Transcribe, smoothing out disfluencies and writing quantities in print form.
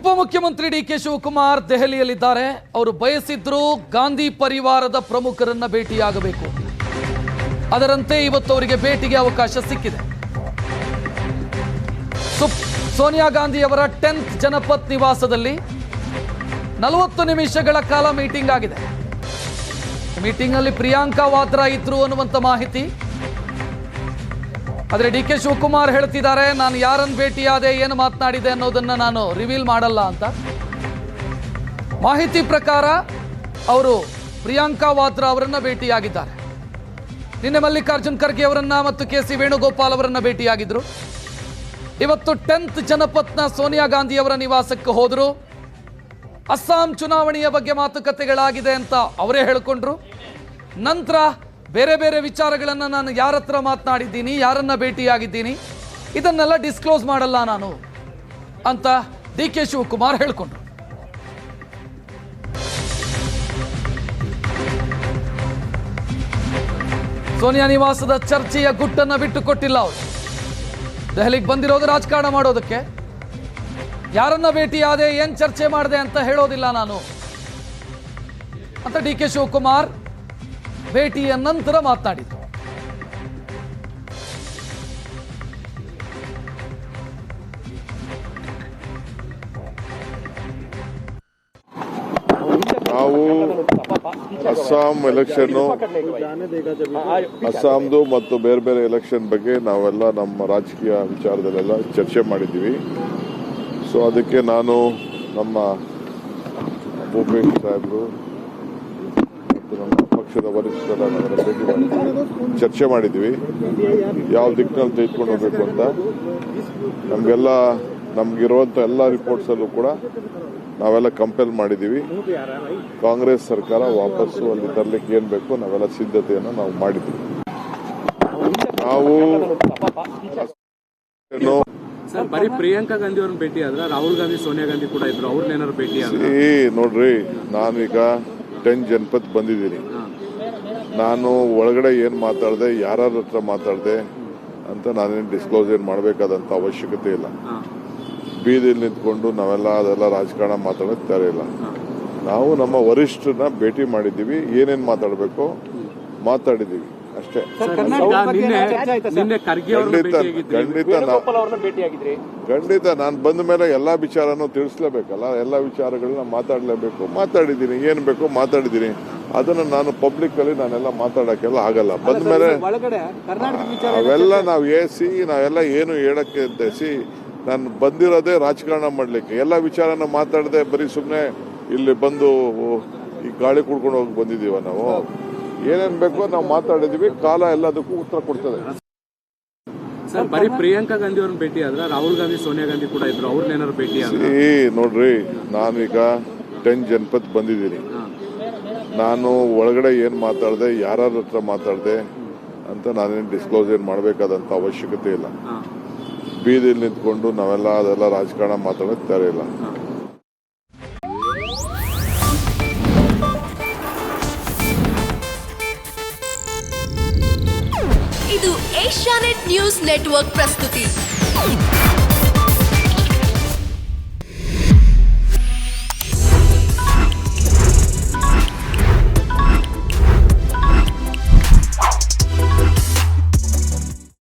ಉಪಮುಖ್ಯಮಂತ್ರಿ ಡಿ.ಕೆ. ಶಿವಕುಮಾರ್ ದೆಹಲಿಯಲ್ಲಿದ್ದಾರೆ. ಅವರು ಬಯಸಿದ್ರು ಗಾಂಧಿ ಪರಿವಾರದ ಪ್ರಮುಖರನ್ನ ಭೇಟಿಯಾಗಬೇಕು. ಅದರಂತೆ ಇವತ್ತು ಅವರಿಗೆ ಭೇಟಿಗೆ ಅವಕಾಶ ಸಿಕ್ಕಿದೆ. ಸೋನಿಯಾ ಗಾಂಧಿ ಅವರ 10th ಜನಪಥ್ ನಿವಾಸದಲ್ಲಿ 40 ನಿಮಿಷಗಳ ಕಾಲ ಮೀಟಿಂಗ್ ಆಗಿದೆ. ಮೀಟಿಂಗ್ ನಲ್ಲಿ ಪ್ರಿಯಾಂಕಾ ವಾದ್ರಾ ಇದ್ರು ಅನ್ನುವಂತ ಮಾಹಿತಿ. ಆದರೆ ಡಿ.ಕೆ. ಶಿವಕುಮಾರ್ ಹೇಳ್ತಿದ್ದಾರೆ, ನಾನು ಯಾರನ್ನು ಭೇಟಿಯಾದೆ, ಏನು ಮಾತನಾಡಿದೆ ಅನ್ನೋದನ್ನ ನಾನು ರಿವೀಲ್ ಮಾಡಲ್ಲ ಅಂತ. ಮಾಹಿತಿ ಪ್ರಕಾರ ಅವರು ಪ್ರಿಯಾಂಕಾ ವಾದ್ರಾ ಅವರನ್ನ ಭೇಟಿಯಾಗಿದ್ದಾರೆ. ನಿನ್ನೆ ಮಲ್ಲಿಕಾರ್ಜುನ್ ಖರ್ಗೆ ಅವರನ್ನ ಮತ್ತು ಕೆ.ಸಿ. ವೇಣುಗೋಪಾಲ್ ಅವರನ್ನ ಭೇಟಿಯಾಗಿದ್ರು. ಇವತ್ತು 10th ಜನಪಥ್ನ ಸೋನಿಯಾ ಗಾಂಧಿ ಅವರ ನಿವಾಸಕ್ಕೆ ಹೋದರು. ಅಸ್ಸಾಂ ಚುನಾವಣೆಯ ಬಗ್ಗೆ ಮಾತುಕತೆಗಳಾಗಿದೆ ಅಂತ ಅವರೇ ಹೇಳಿಕೊಂಡ್ರು. ನಂತರ ಬೇರೆ ಬೇರೆ ವಿಚಾರಗಳನ್ನು ನಾನು ಯಾರ ಹತ್ರ ಮಾತನಾಡಿದ್ದೀನಿ, ಯಾರನ್ನ ಭೇಟಿಯಾಗಿದ್ದೀನಿ, ಇದನ್ನೆಲ್ಲ ಡಿಸ್ಕ್ಲೋಸ್ ಮಾಡಲ್ಲ ನಾನು ಅಂತ ಡಿ.ಕೆ. ಶಿವಕುಮಾರ್ ಹೇಳಿಕೊಂಡ್ರು. ಸೋನಿಯಾ ನಿವಾಸದ ಚರ್ಚೆಯ ಗುಟ್ಟನ್ನು ಬಿಟ್ಟುಕೊಟ್ಟಿಲ್ಲ ಅವರು. ದೆಹಲಿಗೆ ಬಂದಿರೋದು ರಾಜಕಾರಣ ಮಾಡೋದಕ್ಕೆ. ಯಾರನ್ನ ಭೇಟಿಯಾದೆ, ಏನ್ ಚರ್ಚೆ ಮಾಡಿದೆ ಅಂತ ಹೇಳೋದಿಲ್ಲ ನಾನು ಅಂತ ಡಿ.ಕೆ. ಶಿವಕುಮಾರ್ ಭೇಟಿಯ ನಂತರ ಮಾತನಾಡಿದರು. ನಾವು ಅಸ್ಸಾಂ ಎಲೆಕ್ಷನ್, ಅಸ್ಸಾಂದು ಮತ್ತು ಬೇರೆ ಬೇರೆ ಎಲೆಕ್ಷನ್ ಬಗ್ಗೆ ನಾವೆಲ್ಲ ನಮ್ಮ ರಾಜಕೀಯ ವಿಚಾರದಲ್ಲೆಲ್ಲ ಚರ್ಚೆ ಮಾಡಿದ್ದೀವಿ. ಸೊ ಅದಕ್ಕೆ ನಾನು ನಮ್ಮ ಭೂಪೇಶ್ ಸಾಹೇಬರು ಮತ್ತು ನಮ್ಮ ಪಕ್ಷದ ವರಿಷ್ಠರ ಭೇಟಿ ಮಾಡಿದ್ದೀವಿ, ಚರ್ಚೆ ಮಾಡಿದ್ದೀವಿ ಯಾವ ದಿಕ್ಕಿನಲ್ಲಿ ತೆಗೆದುಕೊಂಡು ಹೋಗಬೇಕು ಅಂತ. ನಮಗಿರುವಂಥ ಎಲ್ಲ ರಿಪೋರ್ಟ್ಸಲ್ಲೂ ಕೂಡ ನಾವೆಲ್ಲ ಕಂಪೇರ್ ಮಾಡಿದ್ದೀವಿ. ಕಾಂಗ್ರೆಸ್ ಸರ್ಕಾರ ವಾಪಸ್ಸು ಅಲ್ಲಿ ತರಲಿಕ್ಕೆ ಏನು ಬೇಕು ನಾವೆಲ್ಲ ಸಿದ್ಧತೆಯನ್ನು ನಾವು ಮಾಡಿದ್ದೀವಿ. ನಾವು ಬರೀ ಪ್ರಿಯಾಂಕಾ ಗಾಂಧಿ ಅವ್ರನ್ನ ಭೇಟಿ ಆದ್ರೆ ರಾಹುಲ್ ಗಾಂಧಿ, ಸೋನಿಯಾ ಗಾಂಧಿ ಕೂಡ ಇದ್ರು, ಅವ್ರನ್ನೇನಾದ್ರು ಭೇಟಿ ಆದ್ರೆ ನೋಡ್ರಿ, ನಾನೀಗ 10 ಜನಪಥ್ ಬಂದಿದ್ದೀನಿ. ನಾನು ಒಳಗಡೆ ಏನು ಮಾತಾಡಿದೆ, ಯಾರ ಹತ್ರ ಮಾತಾಡಿದೆ ಅಂತ ನಾನೇನು ಡಿಸ್ಕ್ಲೋಸ್ ಏನು ಮಾಡಬೇಕಾದಂಥ ಅವಶ್ಯಕತೆ ಇಲ್ಲ. ಬೀದಿಯಲ್ಲಿ ನಿಂತ್ಕೊಂಡು ನಾವೆಲ್ಲ ಅದೆಲ್ಲ ರಾಜಕಾರಣ ಮಾತಾಡೋಕೆ ತಯಾರಿ ಇಲ್ಲ. ನಾವು ನಮ್ಮ ವರಿಷ್ಠರನ್ನ ಭೇಟಿ ಮಾಡಿದ್ದೀವಿ, ಏನೇನು ಮಾತಾಡಬೇಕು ಮಾತಾಡಿದ್ದೀವಿ ಅಷ್ಟೇ. ಖಂಡಿತ ನಾನು ಬಂದ ಮೇಲೆ ಎಲ್ಲಾ ವಿಚಾರನೂ ತಿಳಿಸ್ಲೇಬೇಕಲ್ಲ, ಎಲ್ಲ ವಿಚಾರಗಳನ್ನ ಮಾತಾಡಲೇಬೇಕು. ಮಾತಾಡಿದ್ದೀನಿ, ಏನ್ ಬೇಕು ಮಾತಾಡಿದ್ದೀನಿ. ಅದನ್ನ ನಾನು ಪಬ್ಲಿಕ್ ಅಲ್ಲಿ ನಾನೆಲ್ಲ ಮಾತಾಡಕ್ಕೆಲ್ಲ ಆಗಲ್ಲ. ಬಂದ ಮೇಲೆ ಅವೆಲ್ಲ ನಾವು ನಾವೆಲ್ಲ ಏನು ಹೇಳಕ್ಕೆ ಸಿ, ನಾನು ಬಂದಿರೋದೇ ರಾಜಕಾರಣ ಮಾಡ್ಲಿಕ್ಕೆ. ಎಲ್ಲ ವಿಚಾರನ ಮಾತಾಡದೆ ಬರೀ ಸುಮ್ಮನೆ ಇಲ್ಲಿ ಬಂದು ಈ ಗಾಳಿ ಕುಡ್ಕೊಂಡು ಹೋಗಿ ಬಂದಿದೀವ. ನಾವು ಏನೇನ್ ಬೇಕೋ ನಾವು ಮಾತಾಡಿದೀವಿ. ಕಾಲ ಎಲ್ಲದಕ್ಕೂ ಉತ್ತರ ಕೊಡ್ತದೆ. ಸರ್, ಬರೀ ಪ್ರಿಯಾಂಕಾ ಗಾಂಧಿ ಅವ್ರನ್ನ ಭೇಟಿ ಆದ್ರೆ ರಾಹುಲ್ ಗಾಂಧಿ, ಸೋನಿಯಾ ಗಾಂಧಿ ಕೂಡ ಇದ್ರು, ಅವ್ರನ್ನೇನಾದ್ರು ಭೇಟಿ ಆದ್ರೆ ನೋಡ್ರಿ, ನಾನೀಗ 10 ಜನಪಥ್ ಬಂದಿದ್ದೀನಿ. ನಾನು ಒಳಗಡೆ ಏನು ಮಾತಾಡಿದೆ, ಯಾರ ಹತ್ರ ಮಾತಾಡಿದೆ ಅಂತ ನಾನೇನು ಡಿಸ್ಕ್ಲೋಸ್ ಏನು ಮಾಡಬೇಕಾದಂಥ ಅವಶ್ಯಕತೆ ಇಲ್ಲ. ಬೀದಿಯಲ್ಲಿ ನಿಂತ್ಕೊಂಡು ನಾವೆಲ್ಲ ಅದೆಲ್ಲ ರಾಜಕಾರಣ ಮಾತಾಡೋಕೆ ತಯಾರಿ ಇಲ್ಲ. ಇದು ಏಷ್ಯಾನೆಟ್ ನ್ಯೂಸ್ ನೆಟ್ವರ್ಕ್ ಪ್ರಸ್ತುತಿ.